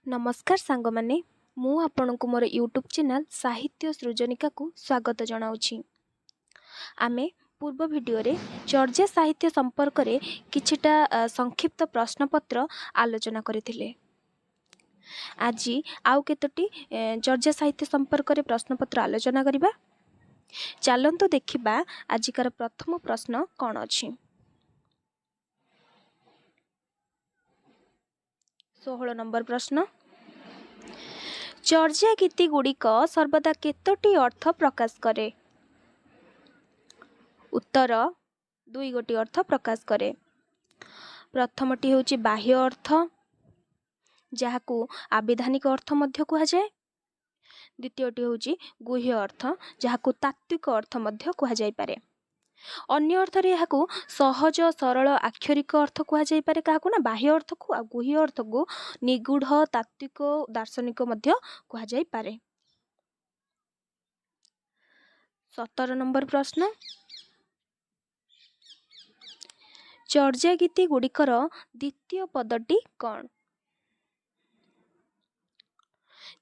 नमस्कार सांगमाने मु आपणको मोर YouTube channel साहित्य सृजनिका को स्वागत जनाऊँगी। आमे पूर्व वीडियो रे चर्या साहित्य संपर्क रे किछिटा संक्षिप्त प्रश्नपत्र आलोचना करथिले। आज आउ केतोटी चर्या साहित्य संपर्क रे प्रश्नपत्र आलोचना करिबा। चलंतु देखिबा आजिकार प्रथम प्रश्न कौन अछि। 16 नंबर प्रश्न, चर्या गीति गुड़िक सर्वदा केतोटी अर्थ प्रकाश करे। उत्तर 2 गोटी अर्थ प्रकाश करे। प्रथमटी होची बाह्य अर्थ जहाकू आविधानिक अर्थ मध्य कुहा जाय। द्वितीयटी होची गुह्य अर्थ जहाकू तात्विक अर्थ मध्य कुहा जाय पारे। अन्य अर्थ रे यहाकू सहज सरल आक्षरिक अर्थ कुहा जाय पारे काहाकू ना बाह्य अर्थ को आ गुह्य अर्थ को निगूढ़ तात्विक दार्शनिक मध्य कुहा जाय पारे। 17 नंबर प्रश्न, चर्या गीति गुड़िकर द्वितीय पदटी कौन।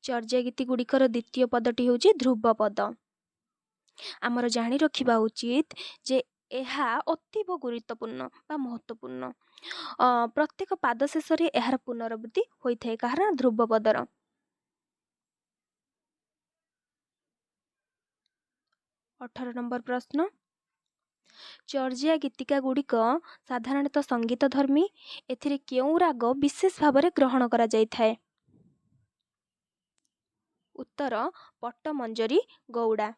चर्या गीति गुड़िकर द्वितीय पदटी होची ध्रुव पद। आमर जानी रखिबा उचित जे एहा अतीव गुरुत्वपूर्ण बा महत्वपूर्ण। प्रत्येक पाद शेष रे एहार पुनरावृत्ति होइथाय कारण ध्रुव पदर। 18 नंबर प्रश्न, चर्या गीतिका गुड़िक साधारणतः संगीत धर्मी एथिरे केउ राग विशेष भाव में ग्रहण करा जाय थाए। उत्तर पट्टमंजरी गौड़ा।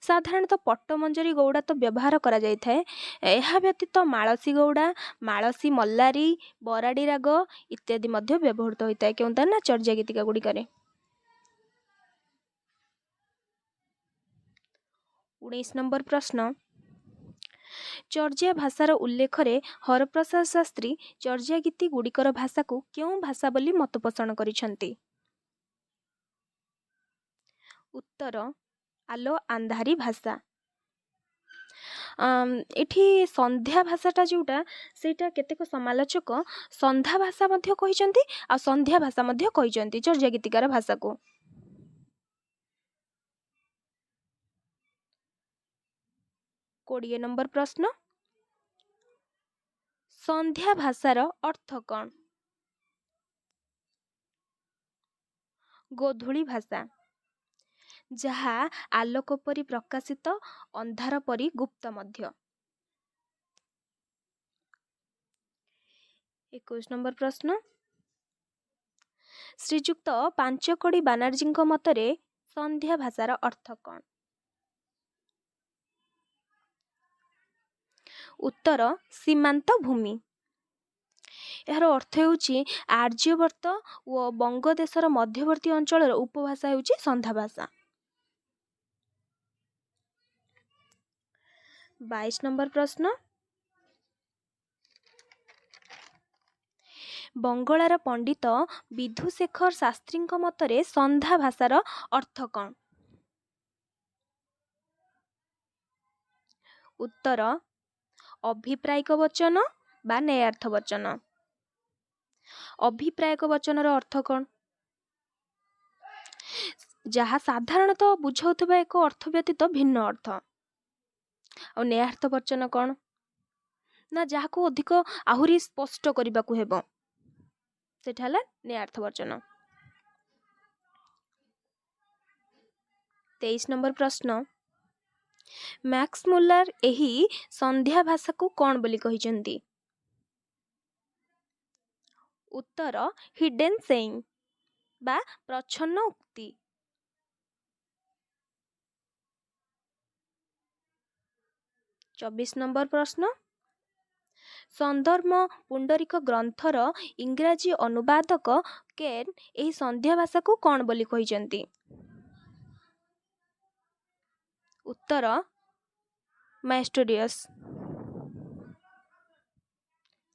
साधारणतः पट्टमंजरी गौड़ा तो व्यवहार करा जाय थाए। एहा व्यतीत माळसी गौड़ा, माळसी मल्लारी, बराड़ी राग इत्यादि मध्य व्यवहृत होइताय केउंता ना चर्या गीतिका गुड़िकरे। 19 नंबर प्रश्न, चर्या भाषार उल्लेख रे हरप्रसाद शास्त्री चर्या गीति गुड़िकर भाषा को केउ भाषा बोली मत पोषण करिसंती। उत्तर आलो आंधारी भाषा। एठी संध्या भाषाटा जोटा सेटा केतेक समालोचक संध्या भाषा मध्य कहिसंती आ संध्या भाषा मध्य कहिसंती चर्या गीतिकार भाषा को। 20 नंबर प्रश्न, संध्या भाषार अर्थ कौन। गोधूली भाषा जहा आलोक परी प्रकाशित अंधार परी गुप्त मध्य। 21 नंबर प्रश्न, श्रीजुक्त पांचकड़ी बानार्जी मतरे संध्या भाषार अर्थ कौन। उत्तर सीमांत भूमि। यार अर्थ होउची आर्यवर्त व बंगदेशर मध्यवर्ती अंचल उपभाषा होउची संध्या भाषा। 22 नंबर प्रश्न, बंगलार पंडित विधुशेखर शास्त्री मतरे संध्या भाषार अर्थ कौन। उत्तर अभिप्रायक वचन बा न्यायार्थ वचन। अभिप्रायक वचनर अर्थ कौन जहा साधारणतः बुझाउथबा एक अर्थ व्यतीत भिन्न अर्थ। और न्यायार्थ वचन कौन ना जहा को अधिक आहुरी स्पष्ट करबा को हेबो सेटा हला न्यायार्थ वचन। 23 नंबर प्रश्न, मैक्स मुलर एही संध्या भाषा को कौन बोली कहिसंती। उत्तर हिडन सेइंग बा प्रच्छन्न उक्ति। 24 नंबर प्रश्न, संदर्भ पुंडरीक ग्रंथर इंग्राजी अनुवादक केन एही संध्या भाषा को कौन बोली कहिसंती। उत्तर मैस्टोरियस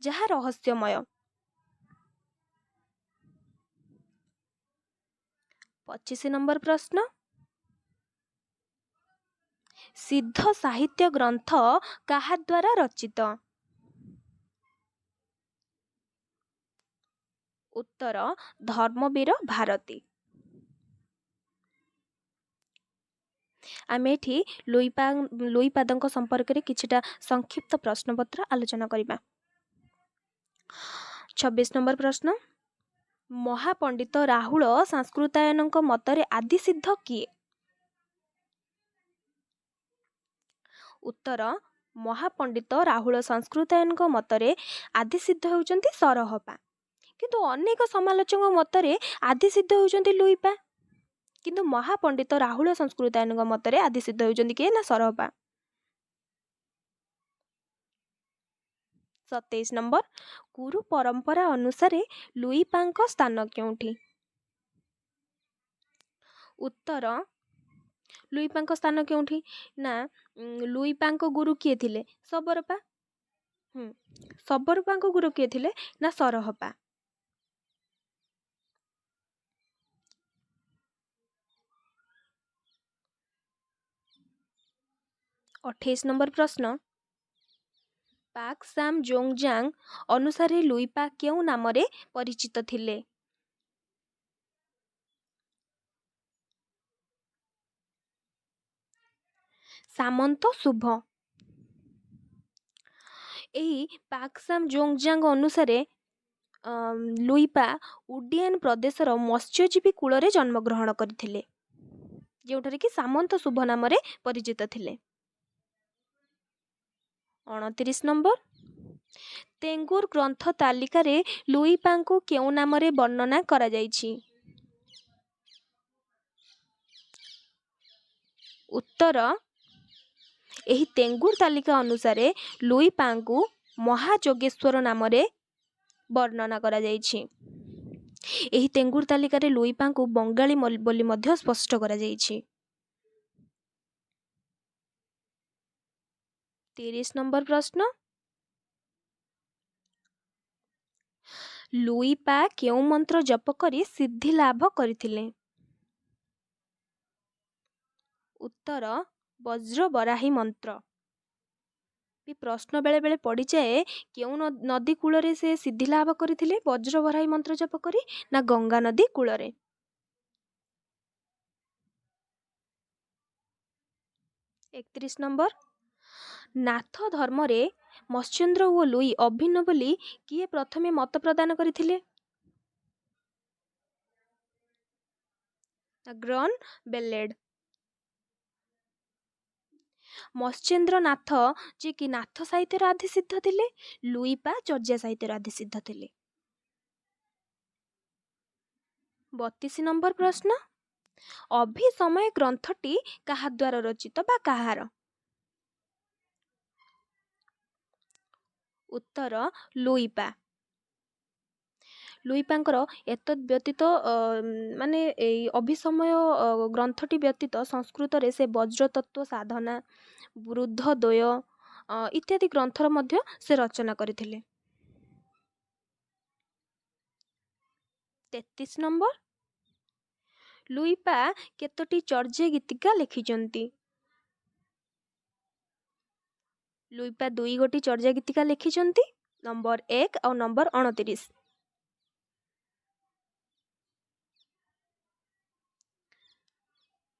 जहा रहस्यमय। 25 नंबर प्रश्न, सिद्ध साहित्य ग्रंथ काहा द्वारा रचित। उत्तर धर्मवीर भारती। आमे एठी लुईपादଙ୍କ संपर्क किछिटा संक्षिप्त प्रश्नपत्र आलोचना करिबा। 26 नंबर प्रश्न, महापंडित राहुल संस्कृतायनଙ୍କ मतरे आदि सिद्ध किए? उत्तर महापंडित राहुल संस्कृतायनଙ୍କ मतरे आदि सिद्ध होउचंती सरहपा, किंतु अनेक समालोचक मतरे आदि सिद्ध होउचंती लुईपा, किंतु महापंडित राहुल संस्कृतायनଙ୍କ मतरे आदि सिद्ध होउचंती के ना सरहपा। 27 नंबर, कुरु परंपरा अनुसार लुईपाଙ୍କ स्थान केउठी? उत्तर लुईपाଙ୍କ स्थान केउठी ना लुईपाଙ୍କ गुरु किए थिले? सबरपा। सबरपाଙ୍କ गुरु किए थिले ना सरहपा। 28 नंबर प्रश्न, पाक साम जोंगजांग अनुसार लुईपा केउ नामरे परिचित थिले? सामंत शुभ। एही पाक साम जोंगजांग अनुसार लुईपा उडियान प्रदेशर मत्स्यजीवी कूल जन्म ग्रहण करथिले, जोठारे कि सामंत शुभ नामरे परिचित थिले। 29 नंबर, तेंगुर ग्रंथ तालिका रे लुईपाଙ୍କୁ केउ नामरे वर्णना करा जाइछि? उत्तर एही तेंगुर तालिका अनुसार लुईपाଙ୍କୁ महाजोगेश्वर नामरे वर्णना करा जाइछि। एही तेंगुर तालिका रे लुईपाଙ୍କୁ बंगाली बोली मध्य स्पष्ट करा जाइछि। 30 नंबर प्रश्न, लुईपा केउ मंत्र जप करी सिद्धि लाभ करथिले? उत्तर वज्र बराही मंत्र। भी प्रश्न बेले बेले पड़ी जाए, केउ नदी कूल रे से सिद्धि लाभ करथिले वज्र बराही मंत्र जप करी ना गंगा नदी कूल रे? 31 नंबर, नाथ धर्म रे मत्स्येंद्र ओ लुई अभिन्न बोली किए प्रथमे मत प्रदान करथिले? ग्रॉन बेलेड। मत्स्येंद्र नाथ जे कि नाथ साहित्य आदि सिद्ध थिले, लुईपा चर्या साहित्य आदि सिद्ध थिले। 32 नंबर प्रश्न, अभिसमय ग्रंथटी काहा द्वारा रचित बा काहार? उत्तर लुईपा। लुईपांकर एतद व्यतीत माने अभिसमय ग्रंथटी व्यतीत संस्कृत रे से वज्रतत्व साधना, वृद्धद्वय इत्यादि ग्रंथर मध्य से रचना करथिले। 33 नंबर, लुईपा केतोटी चर्या गीतिका लिखिचंती? लुईपा 2 गोटी चर्या गीतिका लिखिचंती, नंबर 1 और नंबर 29।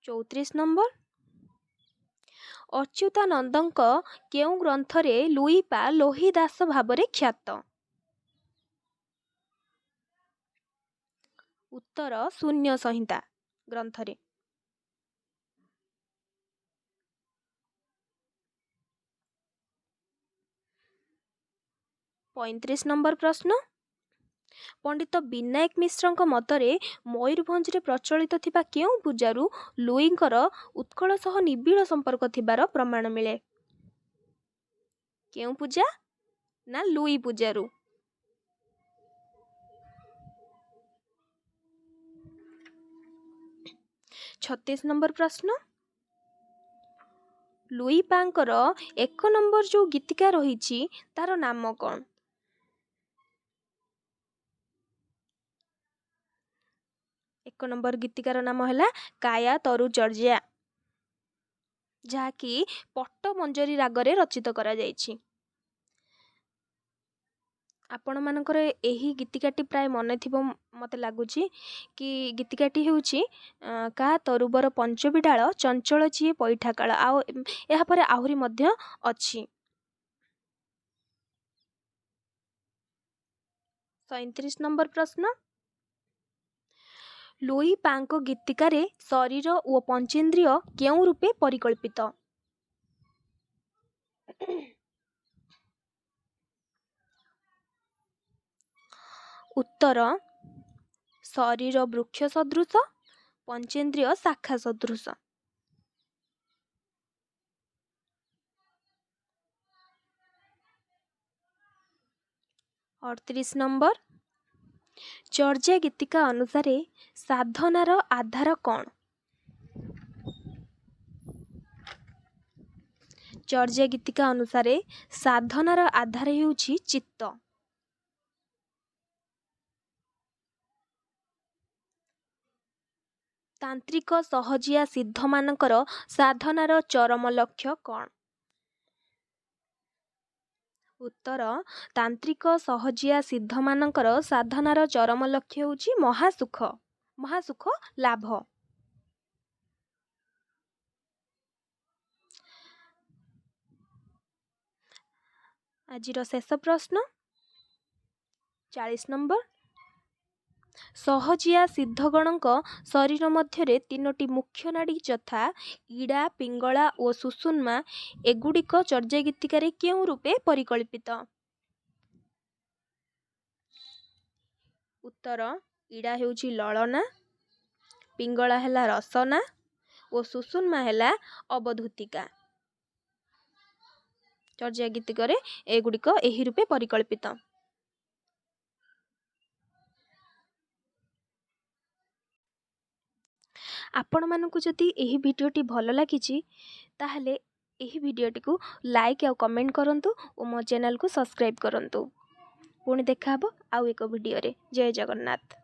34 नंबर, अच्युतानंदଙ୍କ केउ ग्रंथरे लुईपा लोहीदास भावरे ख्यात? उत्तर शून्य संहिता ग्रंथरे। 35 नंबर प्रश्न, पंडित विनायक मिश्रଙ୍କ मतरे मयूरभंज रे प्रचलित थिबा केउ पूजारू लुईंकर उत्कल सह निबिड़ संपर्क थिबार प्रमाण मिले? केउ पूजा ना लुई पूजारू? 36 नंबर प्रश्न, लुईपांकर 1 नंबर जो गीतिका रहिछि तार नाम कौन? एक नंबर गीतिकार नाम है काया तरु चर्या, जहाँकि पट्ट मंजरी रागरे रचित करा जाइछि। ଆପଣମାନଙ୍କର ଏହି ଗୀତିକାଟି ପ୍ରାୟ ମନେ ଥିବ ମୋତେ ଲାଗୁଛି କି ଗୀତିକାଟି ହେଉଛି କା ତରୁବର ପଞ୍ଚବି ଡାଳ ଚଞ୍ଚଳ ଯିଏ ପଇଠା କାଳ। ଆଉ ଏହାପରେ ଆହୁରି ମଧ୍ୟ ଅଛି। 37 ନମ୍ବର ପ୍ରଶ୍ନ। ଲୁଇ ପାଙ୍କ ଗୀତିକାରେ ଶରୀର ଓ ପଞ୍ଚେନ୍ଦ୍ରିୟ କେଉଁ ରୂପେ ପରିକଳ୍ପିତ? ଉତ୍ତର ଶରୀର ବୃକ୍ଷ ସଦୃଶ, ପଞ୍ଚେନ୍ଦ୍ରିୟ ଶାଖା ସଦୃଶ। 38 ନମ୍ବର। ଚର୍ଯା ଗୀତିକା ଅନୁସାରେ ସାଧନାର ଆଧାର କ'ଣ? ଚର୍ଯା ଗୀତିକା ଅନୁସାରେ ସାଧନାର ଆଧାର ହେଉଛି ଚିତ୍ତ। ତାନ୍ତ୍ରିକ ସହଜିଆ ସିଦ୍ଧମାନଙ୍କର ସାଧନାର ଚରମ ଲକ୍ଷ୍ୟ କ'ଣ? ଉତ୍ତର ତାନ୍ତ୍ରିକ ସହଜିଆ ସିଦ୍ଧମାନଙ୍କର ସାଧନାର ଚରମ ଲକ୍ଷ୍ୟ ହେଉଛି ମହାସୁଖ ଲାଭ। ଆଜିର ଶେଷ ପ୍ରଶ୍ନ 40 ନମ୍ବର। ସହଜିଆ ସିଦ୍ଧଗଣଙ୍କ ଶରୀର ମଧ୍ୟରେ 3ଟି ମୁଖ୍ୟ ନାଡି ଯଥା ଇଡ଼ା, ପିଙ୍ଗଳା ଓ ସୁଷୁମ୍ନା ଏଗୁଡ଼ିକ ଚର୍ଯା ଗୀତିକାରେ କେଉଁ ରୂପେ ପରିକଳ୍ପିତ? ଉତ୍ତର ଇଡ଼ା ହେଉଛି ଲଳନା, ପିଙ୍ଗଳା ହେଲା ରସନା ଓ ସୁଷୁମ୍ନା ହେଲା ଅବଧୂତିକା। ଚର୍ଯା ଗୀତିକାରେ ଏଗୁଡ଼ିକ ଏହି ରୂପେ ପରିକଳ୍ପିତ। ଆପଣମାନଙ୍କୁ ଯଦି ଏହି ଭିଡ଼ିଓଟି ଭଲ ଲାଗିଛି ତାହେଲେ ଏହି ଭିଡ଼ିଓଟିକୁ ଲାଇକ୍ ଆଉ କମେଣ୍ଟ କରନ୍ତୁ ଓ ମୋ ଚ୍ୟାନେଲକୁ ସବସ୍କ୍ରାଇବ୍ କରନ୍ତୁ। ପୁଣି ଦେଖାହବ ଆଉ ଏକ ଭିଡ଼ିଓରେ। ଜୟ ଜଗନ୍ନାଥ।